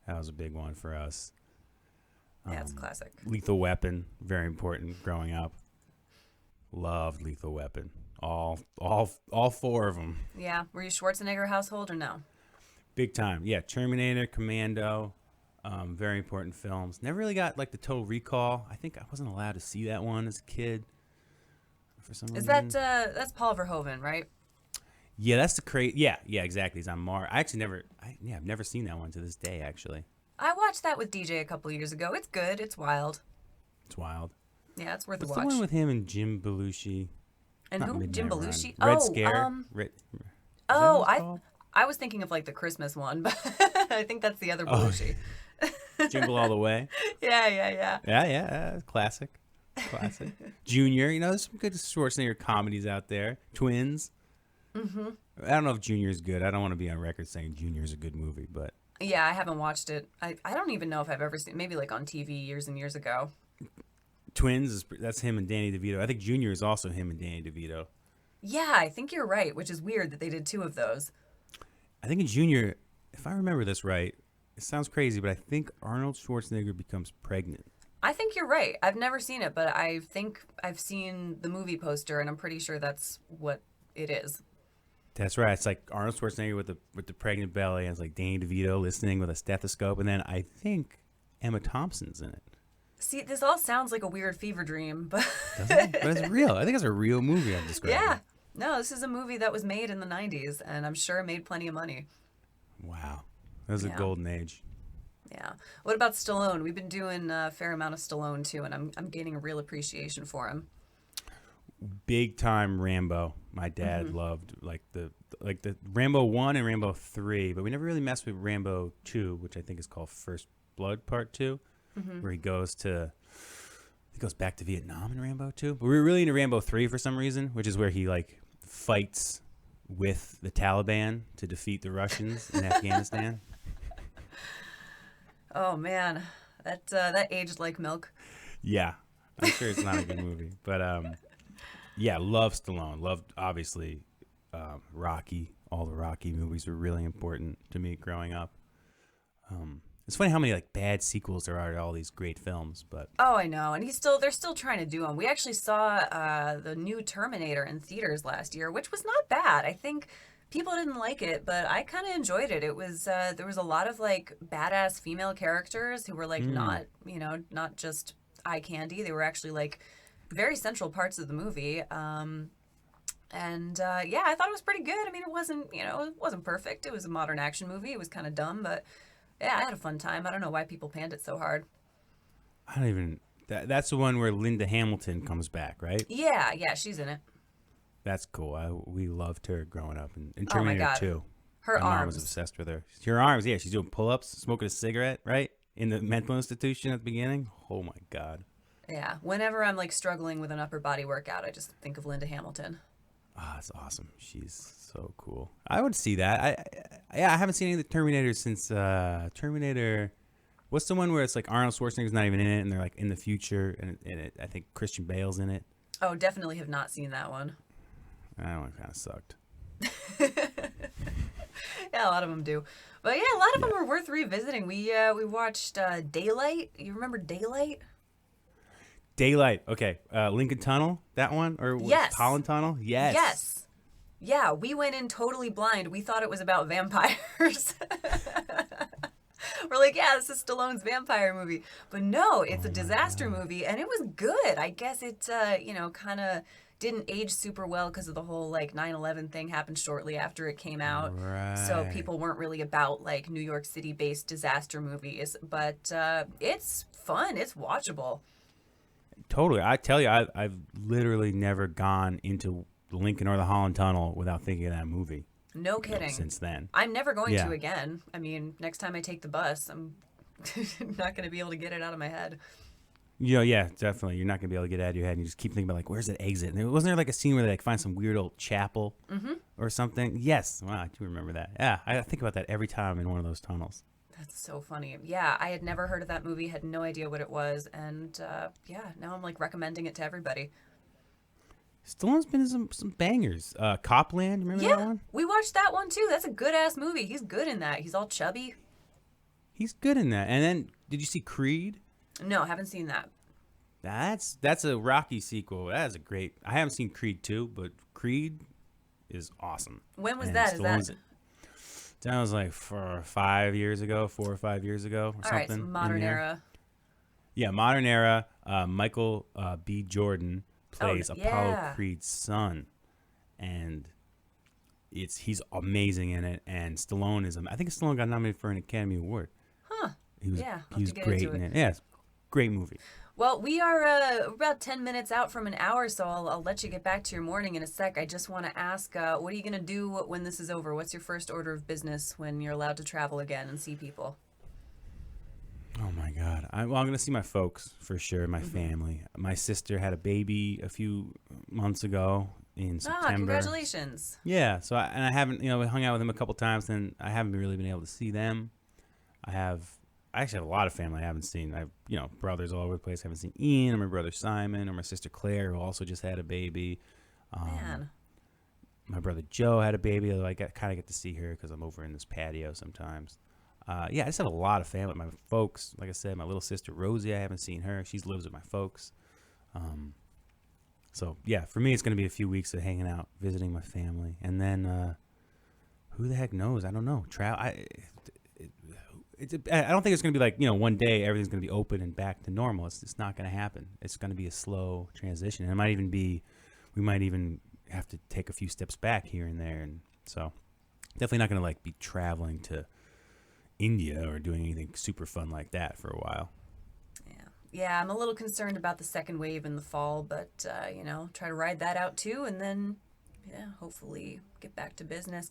That was a big one for us. Yeah, it's classic. Lethal Weapon, very important growing up. Loved Lethal Weapon. All four of them. Yeah, were you Schwarzenegger household or no? Big time. Yeah, Terminator, Commando, very important films. Never really got like the Total Recall. I think I wasn't allowed to see that one as a kid. For some reason. Is that's Paul Verhoeven, right? Yeah, that's the crazy. Yeah, exactly. He's on Mars. I actually I've never seen that one to this day. Actually, I watched that with DJ a couple years ago. It's good. It's wild. It's wild. Yeah, it's worth What's a the watch. one with him and Jim Belushi? And Not who? Midnight Jim Run. Belushi? Red Scare. I was thinking of like the Christmas one, but I think that's the other Belushi. Jingle All the Way. Yeah. Yeah. Classic. Junior. There's some good Schwarzenegger comedies out there. Twins. Mm-hmm. I don't know if Junior's good. I don't want to be on record saying Junior's a good movie, but yeah, I haven't watched it. I don't even know if I've ever seen. Maybe like on TV years and years ago. Twins that's him and Danny DeVito. I think Junior is also him and Danny DeVito. Yeah, I think you're right, which is weird that they did two of those. I think in Junior, if I remember this right, it sounds crazy, but I think Arnold Schwarzenegger becomes pregnant. I think you're right. I've never seen it, but I think I've seen the movie poster, and I'm pretty sure that's what it is. That's right. It's like Arnold Schwarzenegger with the pregnant belly, and it's like Danny DeVito listening with a stethoscope, and then I think Emma Thompson's in it. See, this all sounds like a weird fever dream, but Doesn't it? But it's real. I think it's a real movie I'm describing. yeah. No, this is a movie that was made in the 90s, and I'm sure it made plenty of money. Wow, that was a Yeah. golden age. Yeah. What about Stallone? We've been doing a fair amount of Stallone too, and I'm gaining a real appreciation for him. Big time Rambo. My dad loved like the Rambo 1 and Rambo 3, but we never really messed with Rambo 2, which I think is called First Blood Part 2, where he goes back to Vietnam in Rambo 2. But we were really into Rambo 3 for some reason, which is where he like fights with the Taliban to defeat the Russians in Afghanistan. Oh man, that aged like milk. Yeah. I'm sure it's not a good movie, but yeah, love Stallone. Loved obviously Rocky. All the Rocky movies were really important to me growing up. It's funny how many like bad sequels there are to all these great films, but Oh, I know, and they're still trying to do them. We actually saw the new Terminator in theaters last year, which was not bad. I think people didn't like it, but I kind of enjoyed it. It was there was a lot of like badass female characters who were like not not just eye candy. They were actually like very central parts of the movie. And yeah, I thought it was pretty good. I mean, it wasn't perfect. It was a modern action movie. It was kind of dumb, but yeah, I had a fun time. I don't know why people panned it so hard. I don't even. That's the one where Linda Hamilton comes back, right? Yeah, yeah, she's in it. That's cool. We loved her growing up in Oh my Terminator God. 2. Her My mom was arms. obsessed with her. Her arms, yeah. She's doing pull-ups, smoking a cigarette, right? In the mental institution at the beginning. Oh my God. Yeah. Whenever I'm like struggling with an upper body workout, I just think of Linda Hamilton. Ah, that's awesome. She's so cool. I would see that. I haven't seen any of the Terminators since Terminator. What's the one where it's like Arnold Schwarzenegger's not even in it, and they're like in the future, and I think Christian Bale's in it. Oh, definitely have not seen that one. That one kind of sucked. Yeah, a lot of them do. But yeah, a lot of them are worth revisiting. We watched Daylight. You remember Daylight? Daylight. Okay. Lincoln Tunnel. That one or Yes. Holland Tunnel. Yes. Yes. Yeah, we went in totally blind. We thought it was about vampires. We're like, yeah, this is Stallone's vampire movie. But no, it's a disaster movie, and it was good. I guess it, kind of didn't age super well because of the whole, like, 9/11 thing happened shortly after it came out. So Right. people weren't really about, like, New York City-based disaster movies. But it's fun. It's watchable. Totally. I tell you, I've literally never gone into the Lincoln or the Holland Tunnel without thinking of that movie. No kidding. Since then. I'm never going Yeah. to again. I mean, next time I take the bus, I'm not going to be able to get it out of my head. Yeah, definitely. You're not gonna be able to get it out of your head, and you just keep thinking about like, where's that exit? And wasn't there like a scene where they like find some weird old chapel or something? Yes. Wow, I do remember that. Yeah, I think about that every time I'm in one of those tunnels. That's so funny. Yeah, I had never heard of that movie, had no idea what it was, and yeah, now I'm like recommending it to everybody. Stallone's been in some bangers. Copland, remember that Yeah, one? we watched that one too. That's a good ass movie. He's good in that. He's all chubby. He's good in that. And then, did you see Creed? No, haven't seen that. That's a Rocky sequel. That is a great. I haven't seen Creed 2, but Creed is awesome. When was And that? Is Stallone's- that That was like 4 or 5 years ago, or all something. right? So in modern there. era. Yeah, modern era. Michael B. Jordan plays yeah. Apollo Creed's son, and he's amazing in it. And Stallone is. I think Stallone got nominated for an Academy Award. Huh. He was Yeah, I'll have he was to get great into in it. it. Yeah, it's a great movie. Well, we are about 10 minutes out from an hour, so I'll let you get back to your morning in a sec. I just want to ask, what are you going to do when this is over? What's your first order of business when you're allowed to travel again and see people? Oh my God! I'm going to see my folks for sure. My family. My sister had a baby a few months ago in September. Ah, congratulations. Yeah, so I haven't, we hung out with them a couple times, and I haven't really been able to see them. I actually have a lot of family I haven't seen. I have, brothers all over the place. I haven't seen Ian or my brother Simon or my sister Claire, who also just had a baby. Man. My brother Joe had a baby, although I kind of get to see her because I'm over in this patio sometimes. Yeah, I just have a lot of family. My folks, like I said, my little sister Rosie, I haven't seen her. She lives with my folks. So yeah, for me, it's going to be a few weeks of hanging out, visiting my family, and then who the heck knows? I don't know. I don't think it's going to be like, one day everything's going to be open and back to normal. It's just not going to happen. It's going to be a slow transition. And we might even have to take a few steps back here and there. And so definitely not going to like be traveling to India or doing anything super fun like that for a while. Yeah, I'm a little concerned about the second wave in the fall, but, try to ride that out too. And then, hopefully get back to business,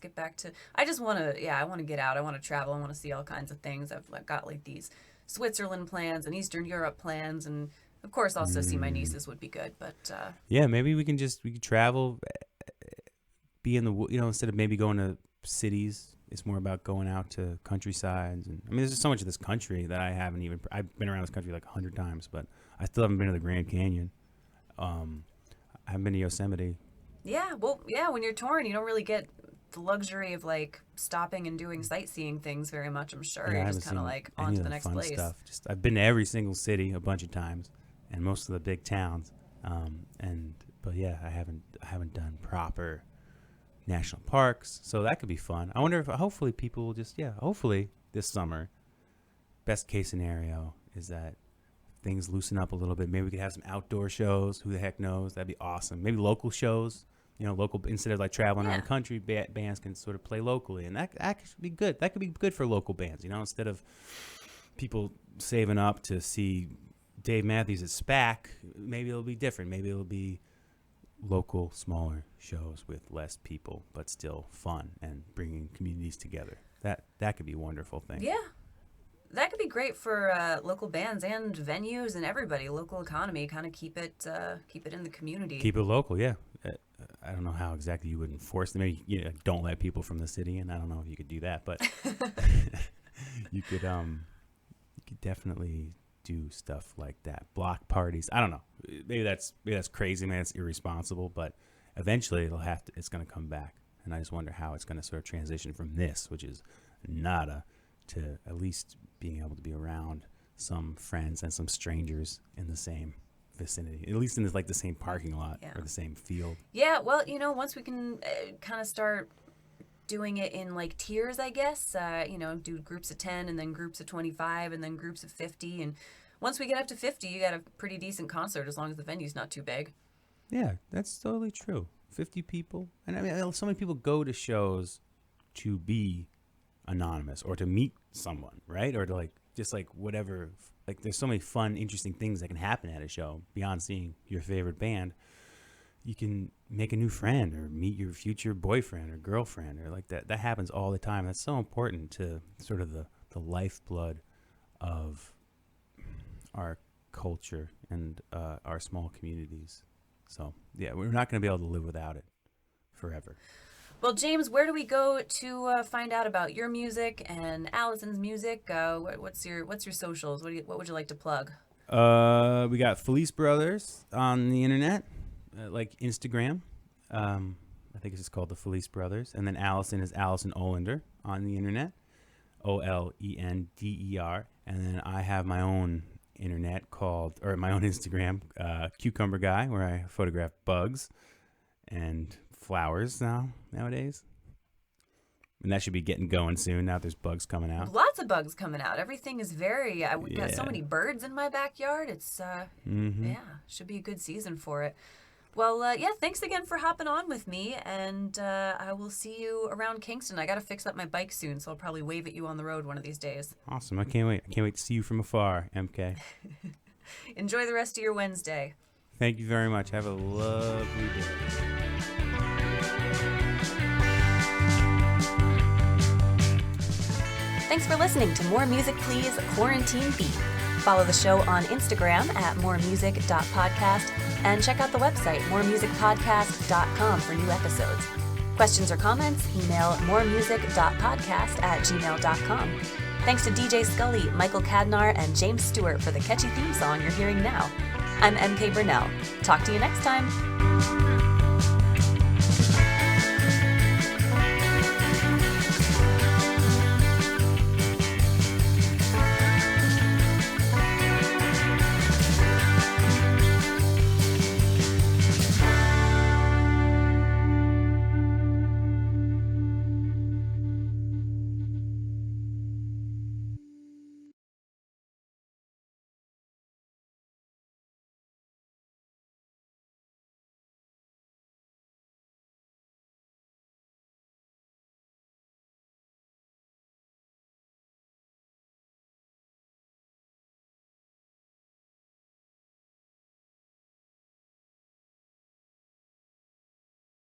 I just want to, I want to get out. I want to travel. I want to see all kinds of things. I've got like these Switzerland plans and Eastern Europe plans. And of course, also see my nieces would be good. But yeah, maybe we could travel, be in the, instead of maybe going to cities, it's more about going out to countrysides. And I mean, there's just so much of this country that I've been around this country like 100 times, but I still haven't been to the Grand Canyon. I haven't been to Yosemite. Yeah, well, when you're touring, you don't really get the luxury of like stopping and doing sightseeing things very much, I'm sure. You're just kind of like on to the next place. Stuff. I've been to every single city a bunch of times and most of the big towns. But yeah, I haven't done proper national parks, so that could be fun. I wonder if hopefully people will hopefully this summer, best case scenario is that things loosen up a little bit. Maybe we could have some outdoor shows. Who the heck knows? That'd be awesome. Maybe local shows, local, instead of like traveling around the country, bands can sort of play locally, and that could be good. That could be good for local bands, instead of people saving up to see Dave Matthews at SPAC. Maybe it'll be different. Maybe it'll be local, smaller shows with less people, but still fun and bringing communities together. That could be a wonderful thing. Yeah, that could be great for local bands and venues and everybody. Local economy, kind of keep it in the community. Keep it local, yeah. I don't know how exactly you would enforce them. Maybe don't let people from the city in. I don't know if you could do that, but you could definitely do stuff like that. Block parties. I don't know. Maybe that's crazy, man. It's irresponsible, but eventually it's going to come back. And I just wonder how it's going to sort of transition from this, which is nada, to at least being able to be around some friends and some strangers in the same vicinity, at least in the same parking lot or the same field. Yeah, well, once we can kind of start doing it in like tiers, I guess, do groups of 10 and then groups of 25 and then groups of 50. And once we get up to 50, you got a pretty decent concert as long as the venue's not too big. Yeah, that's totally true. 50 people. And I mean, so many people go to shows to be anonymous or to meet someone, right? Or to just whatever, there's so many fun, interesting things that can happen at a show beyond seeing your favorite band. You can make a new friend or meet your future boyfriend or girlfriend or like that. That happens all the time. That's so important to sort of the lifeblood of our culture and our small communities. So, yeah, we're not going to be able to live without it forever. Well, James, where do we go to find out about your music and Allison's music? What's your socials? What would you like to plug? We got Felice Brothers on the internet, like Instagram. I think it's just called the Felice Brothers. And then Allison is Allison Olander on the internet, Olender. And then I have my own my own Instagram, Cucumber Guy, where I photograph bugs and flowers nowadays. And that should be getting going soon. Now there's bugs coming out. Lots of bugs coming out. Everything is we've got so many birds in my backyard. It's, should be a good season for it. Well, thanks again for hopping on with me, and I will see you around Kingston. I got to fix up my bike soon, so I'll probably wave at you on the road one of these days. Awesome. I can't wait. I can't wait to see you from afar, MK. Enjoy the rest of your Wednesday. Thank you very much. Have a lovely day. Thanks for listening to More Music Please Quarantine Beat. Follow the show on Instagram at moremusic.podcast and check out the website moremusicpodcast.com for new episodes. Questions or comments, email moremusic.podcast@gmail.com. Thanks to DJ Scully, Michael Cadnar, and James Stewart for the catchy theme song you're hearing now. I'm MK Burnell. Talk to you next time.